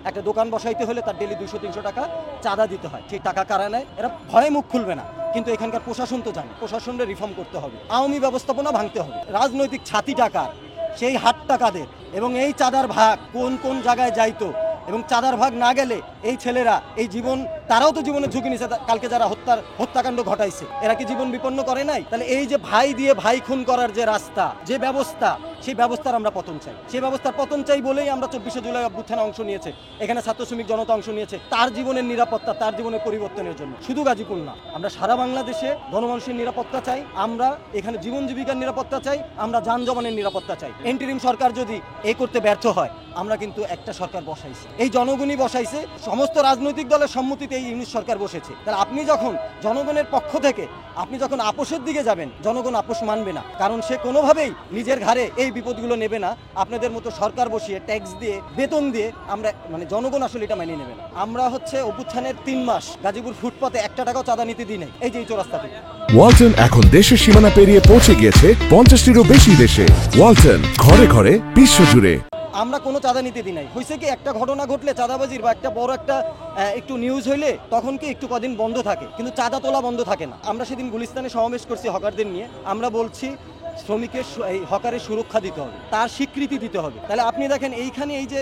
একটা দোকান বসাইতে হলে তার ডেলি 200-300 টাকা চাঁদা দিতে হয়। সেই টাকা কারা নেয়? এরা ভয়ে মুখ খুলবে না, কিন্তু এখানকার প্রশাসন তো জানে, প্রশাসনকে রিফর্ম করতে হবে, আওয়ামী ব্যবস্থাপনা ভাঙতে হবে। রাজনৈতিক ছাতি টাকার সেই হাত টাকাদের এবং এই চাঁদার ভাগ কোন কোন জায়গায় যাইতো এবং চাঁদার ভাগ না গেলে এই ছেলেরা এই জীবন, তারাও তো জীবনের ঝুঁকি নিছে। কালকে যারা হত্যাকাণ্ড ঘটাইছে এরা কি জীবন বিপন্ন করে নাই? তাহলে এই যে ভাই দিয়ে ভাই খুন করার যে রাস্তা, যে ব্যবস্থা, সেই ব্যবস্থার আমরা পতন চাই। সেই ব্যবস্থার পতন চাই বলেই আমরা 24শে জুলাই অভ্যুত্থানে অংশ নিয়েছে, এখানে ছাত্র শ্রমিক জনতা অংশ নিয়েছে তার জীবনের নিরাপত্তা, তার জীবনের পরিবর্তনের জন্য। শুধু গাজীপুর না, আমরা সারা বাংলাদেশে গণমানুষের নিরাপত্তা চাই, আমরা এখানে জীবন জীবিকার নিরাপত্তা চাই, আমরা যানজমানের নিরাপত্তা চাই। এন্টিরিম সরকার যদি এই করতে ব্যর্থ হয়, আমরা কিন্তু একটা সরকার বসাইছি, এই জনগণই বসাইছে, সমস্ত রাজনৈতিক দলের সম্মতিতে এই ইউনিট সরকার বসেছে। তাহলে আপনি যখন জনগণের পক্ষ থেকে আপনি যখন আপোষের দিকে যাবেন, জনগণ আপোষ মানবে না, কারণ সে কোনোভাবেই নিজের ঘাড়ে এই বিপদগুলো নেবে না। আপনাদের মতো সরকার বসিয়ে ট্যাক্স দিয়ে, বেতন দিয়ে আমরা জনগণ আসলে এটা মেনে নেবে না। আমরা অভ্যুত্থানের 3 মাস গাজীপুর ফুটপাতে 1 টাকাও চাঁদা নিতে দিই নাই, এই যে এই চৌরাস্তা থেকে। ওয়ালটন এখন দেশের সীমানা পেরিয়ে পৌঁছে গিয়েছে 50টিরও বেশি দেশে। ওয়ালটন, ঘরে ঘরে, বিশ্বজুড়ে। আমরা কোনো চাঁদা নিতে দিই নাই। হয়েছে কি, একটা ঘটনা ঘটলে চাঁদাবাজির বা একটা বড় একটা একটু নিউজ হইলে তখন কি একটু কদিন বন্ধ থাকে, কিন্তু চাঁদা তোলা বন্ধ থাকে না। আমরা সেদিন গুলিস্তানে সমাবেশ করছি হকারদের নিয়ে, আমরা বলছি শ্রমিকের হকারের সুরক্ষা দিতে হবে, তার স্বীকৃতি দিতে হবে। তাহলে আপনি দেখেন এইখানে এই যে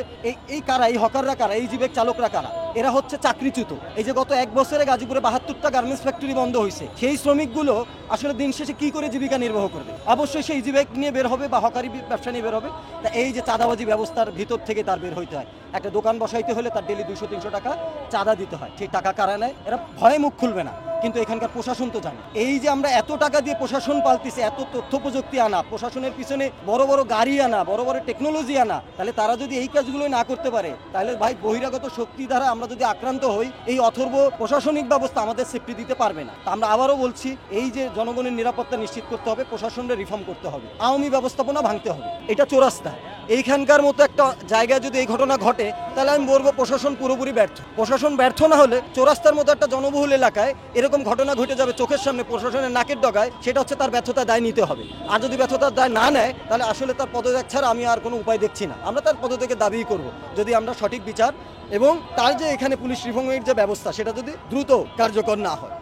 এই কারা, এই হকাররা কারা, এই জীবেক চালকরা কারা? এরা হচ্ছে চাকরিচ্যুত। এই যে গত 1 বছরে গাজীপুরে 72টা গার্মেন্টস ফ্যাক্টরি বন্ধ হয়েছে, সেই শ্রমিকগুলো আসলে দিন শেষে কি করে জীবিকা নির্বাহ করবে? অবশ্যই সেই জীবেক নিয়ে বের হবে বা হকারি ব্যবসা নিয়ে বের হবে। তা এই যে চাঁদাবাজি ব্যবস্থার ভিতর থেকে তার বের হইতে হয়। একটা দোকান বসাইতে হলে তার ডেলি 200-300 টাকা চাঁদা দিতে হয়। সেই টাকা কারা নেয়? এরা ভয়ে মুখ খুলবে না, কিন্তু এখানকার প্রশাসন তো জানে। এই যে আমরা এত টাকা দিয়ে প্রশাসন পালতেছি, এত তথ্য প্রযুক্তি আনা, প্রশাসনের পিছনে বড় বড় গাড়ি আনা, বড় বড় টেকনোলজি আনা, তাহলে তারা যদি এই কাজগুলোই না করতে পারে, তাহলে ভাই বহিরাগত শক্তি দ্বারা আমরা যদি আক্রান্ত হই, এই অথর্ব প্রশাসনিক ব্যবস্থা আমাদের সেফটি দিতে পারবে না। তা আমরা আবারও বলছি, এই যে জনগণের নিরাপত্তা নিশ্চিত করতে হবে, প্রশাসনের রিফর্ম করতে হবে, আওয়ামী ব্যবস্থাপনা ভাঙতে হবে। এটা চৌরাস্তা, এইখানকার মতো একটা জায়গায় যদি এই ঘটনা ঘটে, তাহলে আমি বলবো প্রশাসন পুরোপুরি ব্যর্থ। প্রশাসন ব্যর্থ না হলে চৌরাস্তার মতো একটা জনবহুল এলাকায় এরকম ঘটনা ঘটে যাবে চোখের সামনে, প্রশাসনের নাকের ডগায়, সেটা হচ্ছে তার ব্যর্থতার দায় নিতে হবে। আর যদি ব্যর্থতার দায় না নেয়, তাহলে আসলে তার পদত্যাগ ছাড়া আমি আর কোনো উপায় দেখছি না। আমরা তার পদত্যাগের দাবি করব, যদি আমরা সঠিক বিচার এবং তার যে এখানে পুলিশ রিফর্মের যে ব্যবস্থা, সেটা যদি দ্রুত কার্যকর না হয়।